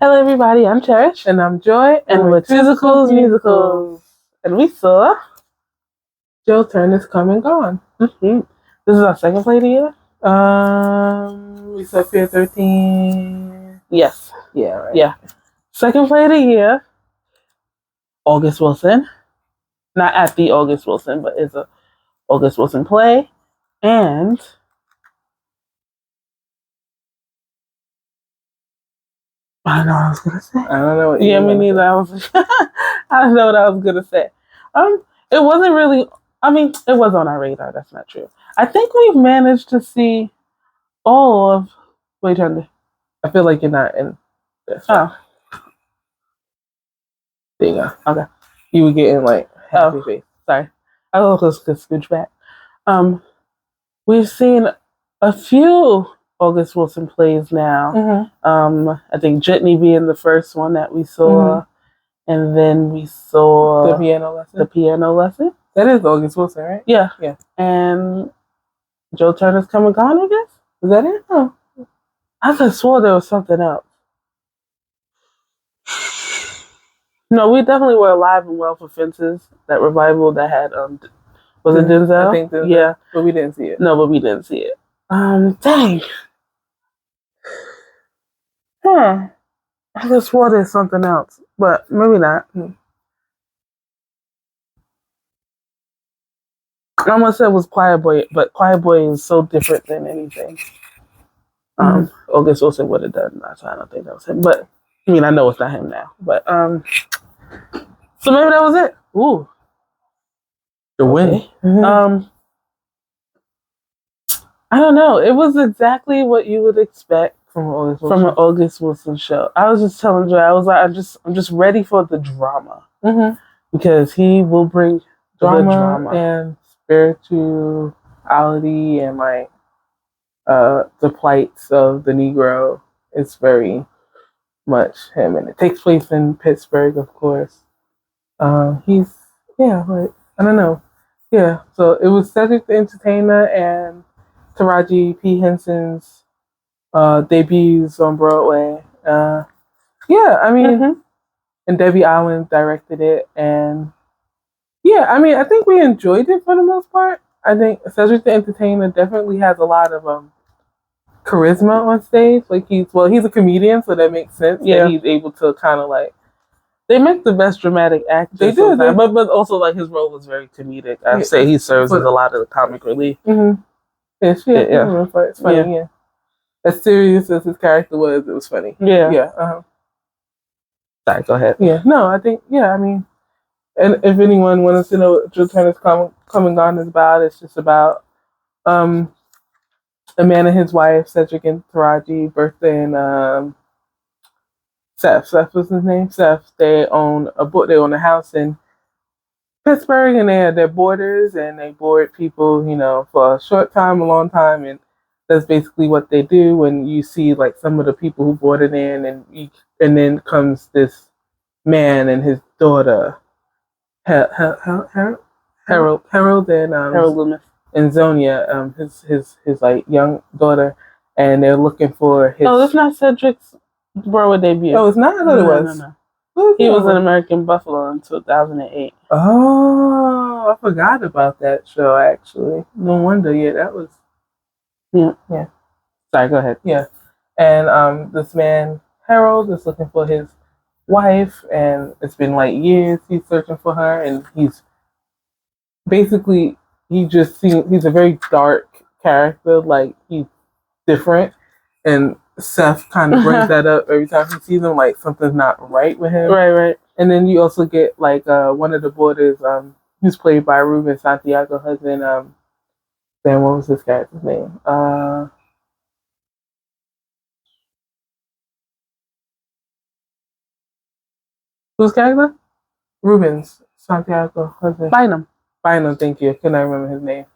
Hello, everybody. I'm Cherish. And I'm Joy. And we're Twosicals Musicals. And we saw Joe Turn Is Come and Gone. Mm-hmm. This is our second play of the year. We saw Pier 13. Yes. Yeah, right. Yeah. Second play of the year. August Wilson. Not at the August Wilson, but it's a August Wilson play. And I don't know what I was gonna say. I don't know what me neither. I was I don't know what I was gonna say. It wasn't really it was on our radar, that's not true. I think we've managed to see all of wait trying to I feel like you're not in this. Oh. There you go. Okay. You were getting like happy face. Sorry. I was just gonna scooch back. We've seen a few August Wilson plays now. Mm-hmm. I think Jitney being the first one that we saw, and then we saw the piano lesson. That is August Wilson, right? Yeah. Yeah. And Joe Turner's Come and Gone, I guess. Is that it? Oh. I just swore there was something else. No, we definitely were alive and well for Fences. That revival that had was it Denzel? I think Denzel. Yeah. But we didn't see it. No, but we didn't see it. Dang. I just swore there's something else, but maybe not. I almost said it was Choir Boy, but Choir Boy is so different than anything. August Wilson would have done that, so I don't think that was him. But I mean, I know it's not him now. But so maybe that was it. Ooh, the win. Okay. I don't know. It was exactly what you would expect from an August Wilson show. I was just telling Joy, I was like, I'm just ready for the drama because he will bring drama and spirituality and like the plights of the Negro. It's very much him, and it takes place in Pittsburgh, of course. He's like I don't know, So it was Cedric the Entertainer and Taraji P. Henson's debuts on Broadway. I mean, and Debbie Allen directed it, and I mean, I think we enjoyed it for the most part. I think Cedric the Entertainer definitely has a lot of charisma on stage. Like he's a comedian, so that makes sense. Yeah, that he's able to kind of like. They make the best dramatic actors. They do, but also like his role was very comedic. I'd say he serves as a lot of the comic relief. It's funny. Yeah. As serious as his character was, it was funny. Yeah. Sorry, go ahead. Yeah. No, I think. I mean, and if anyone wants to know what Joe Turner's Come and Gone is about, it's just about a man and his wife, Cedric and Taraji, birthday and Seth. Seth was his name. Seth. They own a house in Pittsburgh, and they have their boarders, and they board people, for a short time, a long time, and that's basically what they do. When you see like some of the people who boarded in, and then comes this man and his daughter, Harold and Harold Loomis and Zonia, his like young daughter, and they're looking for his. Oh, that's not Cedric's Broadway debut. Oh, it's not. I thought it was. No. He was in American Buffalo in 2008. Oh, I forgot about that show, actually. No wonder. Yeah, that was... Yeah. Sorry, go ahead. Yeah. And this man, Harold, is looking for his wife, and it's been like years he's searching for her, and he's basically... he's a very dark character. Like, he's different, and Seth kind of brings that up every time he sees him, like something's not right with him. Right. And then you also get like one of the boarders, who's played by Ruben Santiago husband. Then what was this character's name? Whose character? Ruben's Santiago husband. Bynum, thank you. I couldn't remember his name.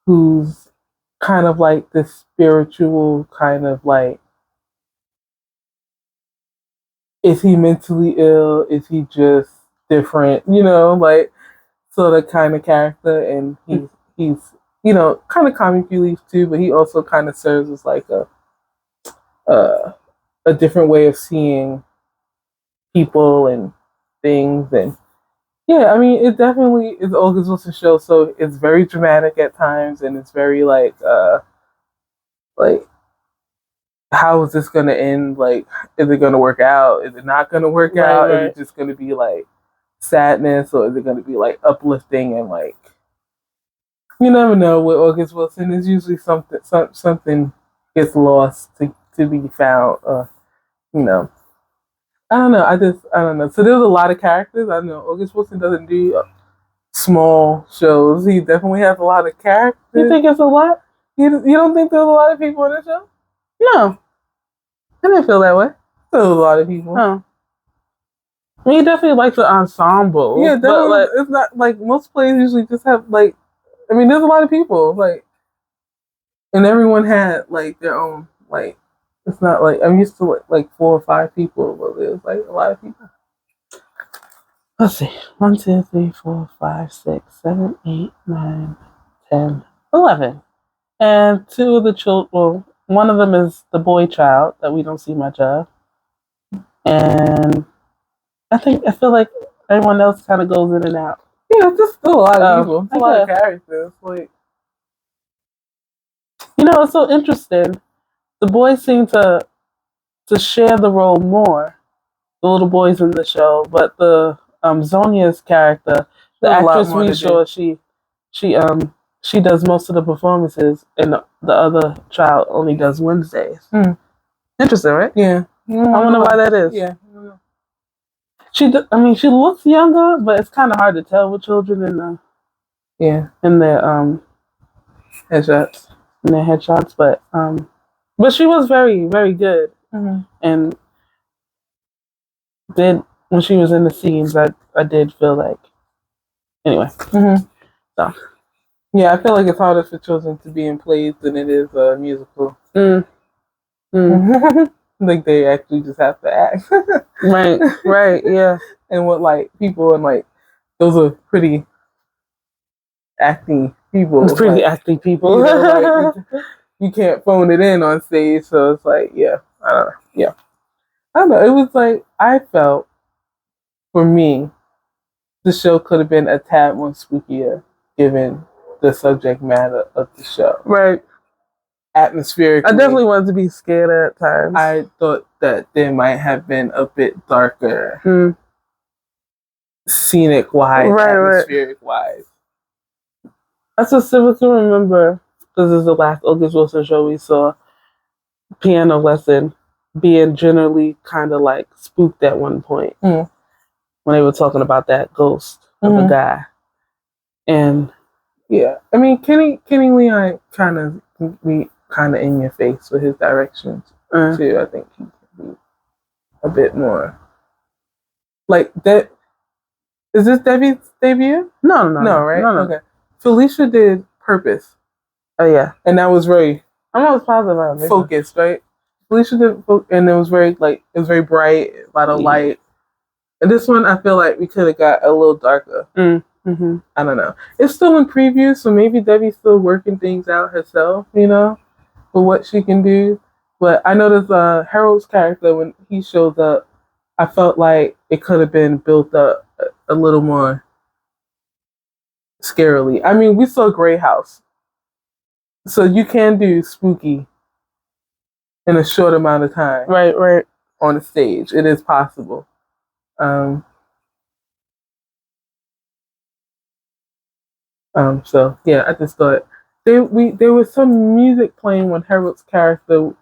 Who's kind of like this spiritual kind of like, is he mentally ill? Is he just different? Like sort of kind of character, and he's kind of comic relief too, but he also kind of serves as like a different way of seeing people and things. And yeah, I mean, it definitely is August Wilson show. So it's very dramatic at times, and it's very like how is this going to end? Like, is it going to work out? Is it not going to work out? Right. Is it just going to be like sadness, or is it going to be like uplifting and like you never know with August Wilson. It's usually something gets lost to be found. You know, I don't know. I don't know. So there's a lot of characters. I know August Wilson doesn't do small shows. He definitely has a lot of characters. You think it's a lot? You don't think there's a lot of people on the show? No, I didn't feel that way. There's a lot of people. Huh. I mean, he definitely likes the ensemble. Yeah, but like, it's not like most plays usually just have like. I mean, there's a lot of people like, and everyone had like their own like. It's not like I'm used to like 4 or 5 people, but there's like a lot of people. Let's see. 1, 2, 3, 4, 5, 6, 7, 8, 9, 10, 11. And 2 of the children, well, one of them is the boy child that we don't see much of. And I feel like everyone else kind of goes in and out. Yeah, it's just still a lot of people. It's a lot of characters. Like, it's so interesting. The boys seem to share the role more, the little boys in the show, but the Zonia's character, the actress we saw, she does most of the performances, and the other child only does Wednesdays. Interesting, right? Yeah. I wonder why that is. Yeah. She looks younger, but it's kind of hard to tell with children in their headshots. In their headshots, but she was very, very good, and then when she was in the scenes, I did feel like anyway. So yeah, I feel like it's harder for children to be in plays than it is a musical. Like they actually just have to act. right, yeah. And what like people and like those are pretty acting people. It's pretty acting people. You can't phone it in on stage, so it's like, I don't know. It was like I felt for me, the show could have been a tad more spookier given the subject matter of the show. Right. Atmospheric. I definitely wanted to be scared at times. I thought that there might have been a bit darker, scenic wise, atmospheric wise. I specifically remember, because this is the last August Wilson show we saw, Piano Lesson being generally kind of like spooked at one point when they were talking about that ghost of a guy. And yeah, I mean, Kenny Leon kind of in your face with his directions too. I think he can be a bit more like that. Is this Debbie's debut? No, right? No. Okay. Felicia did Purpose. Oh yeah, and that was very. I'm always positive about it. Focused, right? Felicia did, and it was very bright, a lot of light. And this one, I feel like we could have got a little darker. I don't know. It's still in preview, so maybe Debbie's still working things out herself, for what she can do. But I noticed Harold's character, when he shows up, I felt like it could have been built up a little more scarily. I mean, we saw Grey House, so you can do spooky in a short amount of time. Right. On the stage. It is possible. So yeah, I just thought there was some music playing when Harold's character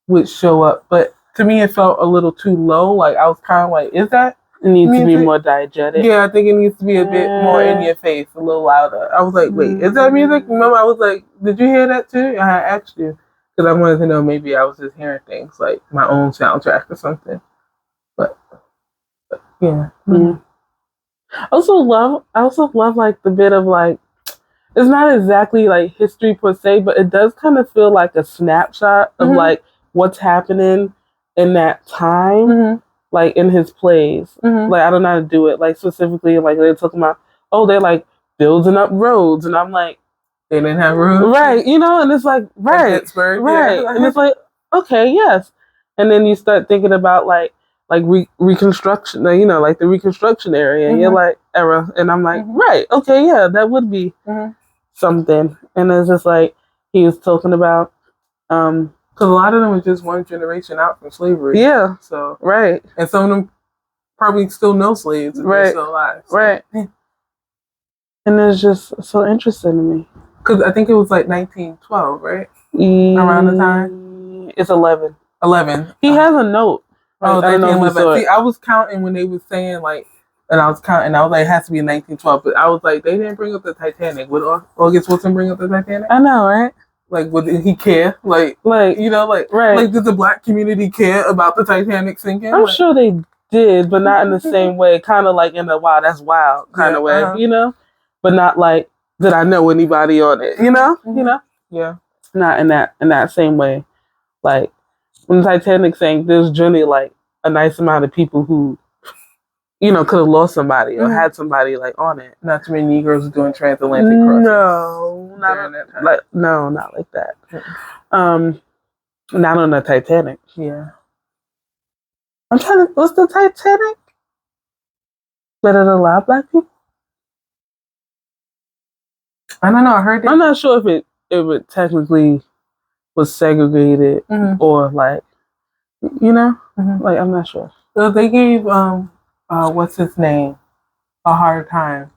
would show up, but to me it felt a little too low. Like I was kind of like, is that it needs music? To be more diegetic? Yeah, I think it needs to be a bit more in your face, a little louder. I was like, wait, is that music? Remember, I was like, did you hear that too? I asked you because I wanted to know, maybe I was just hearing things like my own soundtrack or something. But yeah. I also love like the bit of like, it's not exactly like history per se, but it does kind of feel like a snapshot of like what's happening in that time, like in his plays. Like I don't know how to do it. Like specifically, like they're talking about, they're like building up roads, and I'm like, they didn't have roads, right? And it's like right, Pittsburgh, right, yeah. And it's like, okay, yes, and then you start thinking about like reconstruction, like the Reconstruction area, and you're like era, and I'm like, right, okay, yeah, that would be something. And it's just like he was talking about, because a lot of them are just one generation out from slavery. Yeah, so right, and some of them probably still know slaves if they're still alive. So. Right, and it's just so interesting to me. Because I think it was like 1912, right? Around the time. It's 11. 11. He has a note. Oh, 1911. See, I was counting when they were saying like, and I was counting. I was like, it has to be 1912. But I was like, they didn't bring up the Titanic. Would August Wilson bring up the Titanic? I know, right? Like, would he care? Like right? Like, did the Black community care about the Titanic sinking? I'm sure they did, but not in the same way. Kind of like in the wow, that's wild kind of way, But not like, did I know anybody on it? Yeah. Not in that same way. Like when the Titanic sank, there's generally like a nice amount of people who, could have lost somebody or had somebody like on it. Not too many Negroes doing transatlantic crossings. No, not like that. Not on the Titanic. Yeah. Was the Titanic? Did it allow Black people? I don't know. I heard. I'm not sure if it technically was segregated or like, like I'm not sure. So they gave what's his name a hard time.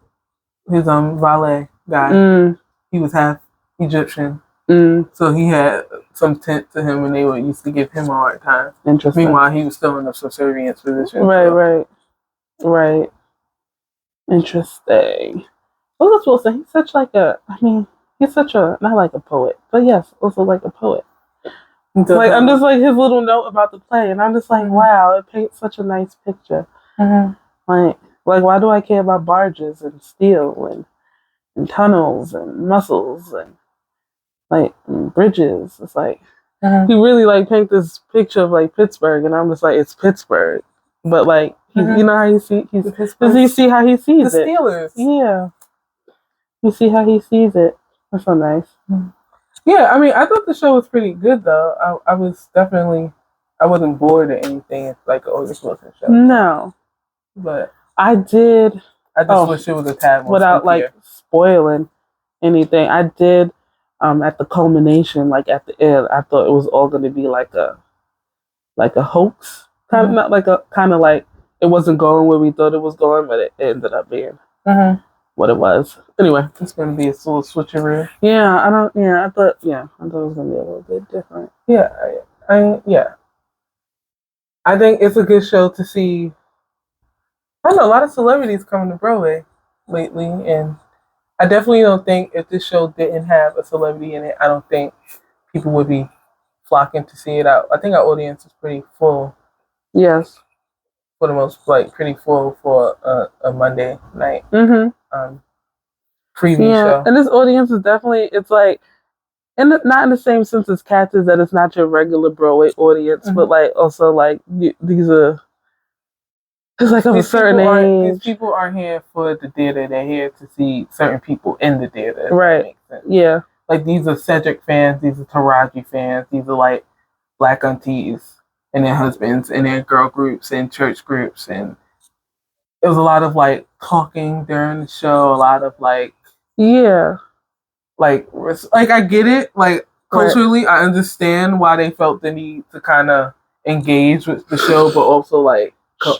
His valet guy. He was half Egyptian, so he had some tint to him, and they used to give him a hard time. Interesting. Meanwhile, he was still in a subservience position. Right. Interesting. August Wilson, he's such like he's such a, not like a poet, but yes, also like a poet. Like, I'm just like his little note about the play, and I'm just like, wow, it paints such a nice picture. Like why do I care about barges and steel and tunnels and muscles and like and bridges? It's like he really like paint this picture of like Pittsburgh, and I'm just like, it's Pittsburgh, but like you know how does he see how he sees the Steelers? Yeah. You see how he sees it. That's so nice. Yeah, I mean, I thought the show was pretty good, though. I wasn't bored or anything. It's like an August Wilson show. No. But I just wish it was a tad more without spookier. like spoiling anything. I did, at the culmination, like at the end, I thought it was all going to be like a hoax. Kind of not like it wasn't going where we thought it was going, but it ended up being what it was. Anyway, it's going to be a little switcheroo. Yeah, I thought it was going to be a little bit different. Yeah, I think it's a good show to see. I don't know, a lot of celebrities coming to Broadway lately, and I definitely don't think if this show didn't have a celebrity in it, I don't think people would be flocking to see it out. I think our audience is pretty full. Yes. For the most, pretty full for a Monday night preview show. And this audience is definitely, it's like, and not in the same sense as Cats, is that it's not your regular Broadway audience, but like also like these are, it's like of a certain age. These people aren't here for the theater; they're here to see certain people in the theater. Right. That makes sense. Yeah. Like these are Cedric fans, these are Taraji fans, these are like Black aunties and their husbands and their girl groups and church groups, and it was a lot of like talking during the show, a lot of like like I get it, like culturally I understand why they felt the need to kind of engage with the show, but also like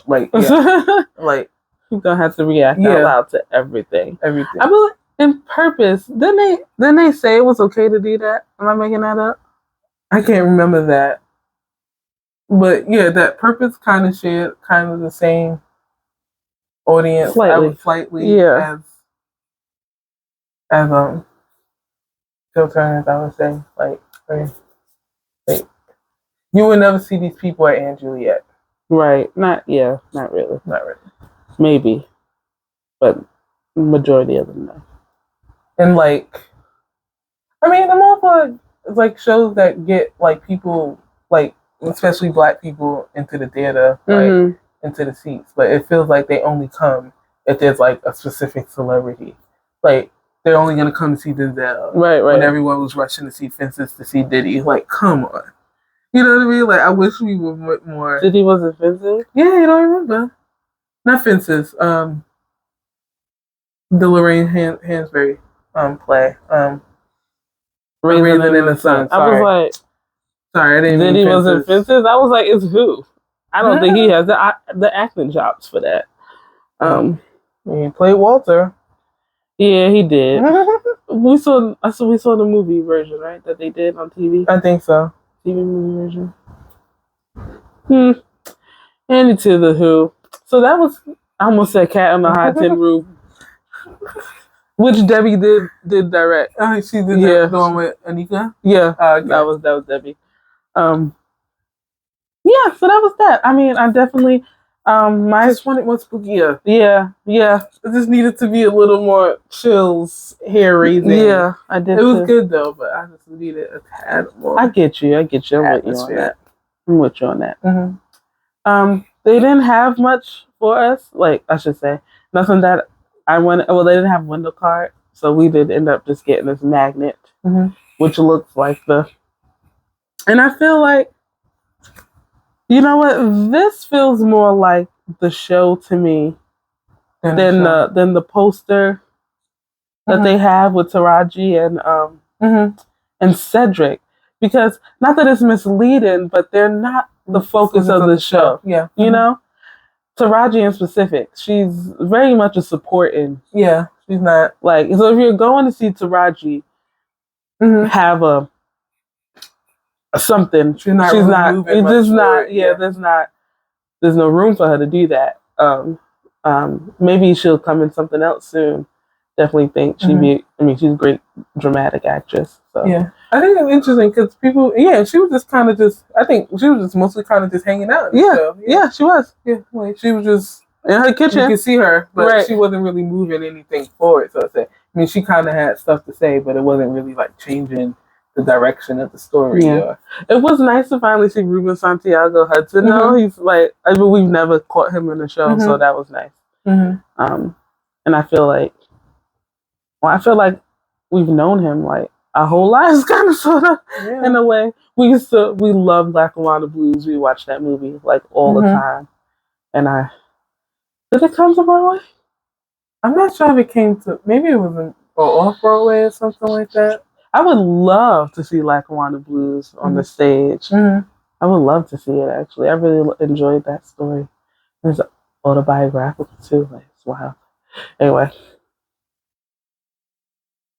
like you don't have to react out loud to everything. I mean, in Purpose, didn't they say it was okay to do that? Am I making that up? I can't remember that. But yeah, that Purpose kind of shared kind of the same audience, slightly as Phil Turner, I would say, like you would never see these people at Aunt Juliet. Right. Not really. Maybe. But majority of them no. And like, I mean, I'm all for like shows that get like people, like especially Black people, into the theater, like into the seats. But it feels like they only come if there's like a specific celebrity. Like they're only gonna come to see Denzel. Right. When everyone was rushing to see Fences to see Diddy. Like, come on. You know what I mean? Like, I wish we were more. City wasn't offensive? Yeah, you don't remember. Not Fences. The Lorraine Hansberry play. Raisin in the Sun. I was like, sorry, I didn't mean City Fences. wasn't Fences? I was like, it's who? I don't think he has the acting chops for that. He played Walter. Yeah, he did. we saw the movie version, right? That they did on TV. I think so. TV movie version. And to the Who. So that was, I almost said Cat on the Hot Tin Roof, which Debbie did direct. She did the one with Anika. Yeah, okay. that was Debbie. Yeah, so that was that. I mean, I definitely I just wanted more spookier. Yeah. It just needed to be a little more chills, hair raising. Yeah, I did. It was good though, but I just needed a tad more. I get you. I'm with you on that. I'm with you on that. Mm-hmm. They didn't have much for us. Like, I should say, nothing that I wanted. Well, they didn't have window card, so we did end up just getting this magnet, which looks like and I feel like, you know what? This feels more like the show to me than the poster that they have with Taraji and Cedric. Because not that it's misleading, but they're not the focus of the show. Yeah. You know? Taraji in specific, she's very much a supporting. Yeah. She's not like, so if you're going to see Taraji have a something, she's not there's no room for her to do that. Maybe she'll come in something else soon. Definitely think she's a great dramatic actress. So. Yeah, I think it's interesting because people, she was just kind of I think she was just mostly kind of just hanging out. Yeah, she was. Yeah, like she was just in her kitchen. You could see her, but she wasn't really moving anything forward. So I mean, she kind of had stuff to say, but it wasn't really like changing the direction of the story. Yeah. It was nice to finally see Ruben Santiago Hudson. No, he's like, I mean, we've never caught him in the show, so that was nice. And I feel like, we've known him like our whole lives, kind of, sort of, in a way. We loved Lackawanna Blues. We watched that movie like all the time. And did it come to Broadway? I'm not sure if it came to, maybe it was off Broadway or something like that. I would love to see Lackawanna Blues on the stage. I would love to see it, actually. I really enjoyed that story. It's autobiographical, too. Like, it's wild. Anyway.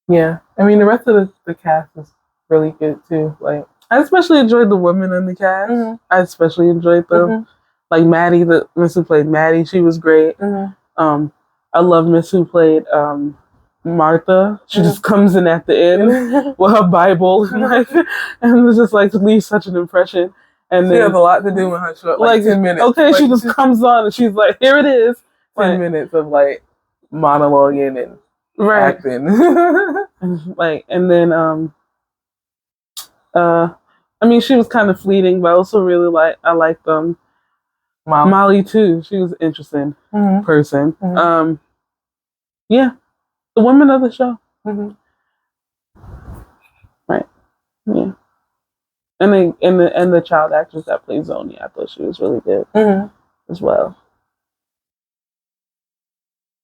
Yeah. I mean, the rest of the cast is really good, too. Like, I especially enjoyed the women in the cast. I especially enjoyed them. Like Maddie, the Miss who played Maddie, she was great. I love Miss who played Martha. She just comes in at the end with her Bible and it's just like leaves such an impression. And she has a lot to do with her short, like 10 minutes. Okay, she just comes on and she's like, here it is. 10 minutes of like monologuing and acting. And then I mean, she was kind of fleeting, but I also really I liked Molly too. She was an interesting person. Yeah. The women of the show. Right. Yeah. And the child actress that plays Zonia, I thought she was really good as well.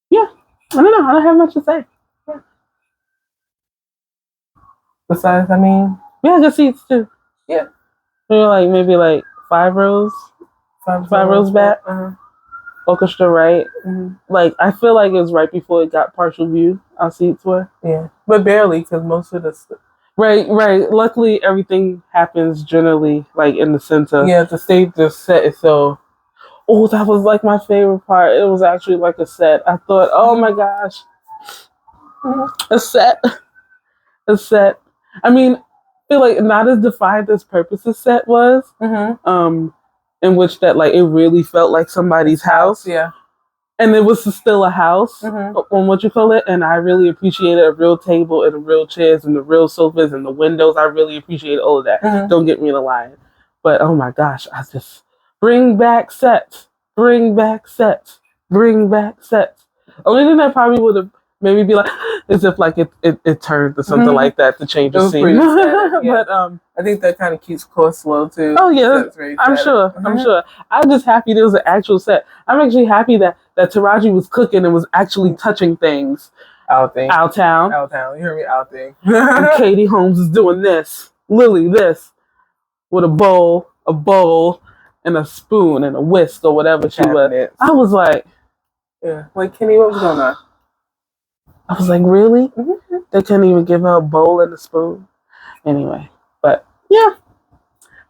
Yeah. I don't know. I don't have much to say. Yeah. Besides, I mean, we had good seats too. Yeah. We were maybe 5 rows. Five rows back. Orchestra right. I feel like it was right before it got partial view. Our seats were. Yeah. But barely, because most of the Right. Luckily, everything happens generally in the center. Yeah, the stage just set is so. Oh, that was my favorite part. It was actually a set. I thought, oh my gosh, a set. I mean, I feel not as defined as Purpose's set was. In which that it really felt like somebody's house. Yeah. And it was still a house on what you call it. And I really appreciated a real table and the real chairs and the real sofas and the windows. I really appreciated all of that. Don't get me in a line. But oh my gosh, I just bring back sets. Bring back sets. Bring back sets. Only thing that probably would have maybe be like, as if like it turned or something like that to change It the was scene. pretty sad, yeah. But I think that kind of keeps costs low too. oh yeah, That's very I'm sad. sure. I'm sure. I'm just happy there was an actual set. I'm actually happy that Taraji was cooking and was actually touching things. Our town. You hear me? Out thing. And Katie Holmes is doing this. Lily this with a bowl, and a spoon and a whisk or whatever she was. I was like, yeah, like Kenny, what was going on? I was like, really? Mm-hmm. They couldn't even give her a bowl and a spoon. Anyway, but yeah.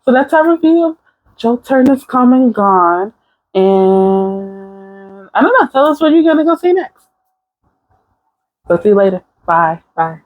So that's our review of Joe Turner's Come and Gone. And I don't know. Tell us what you're going to go see next. So see you later. Bye. Bye.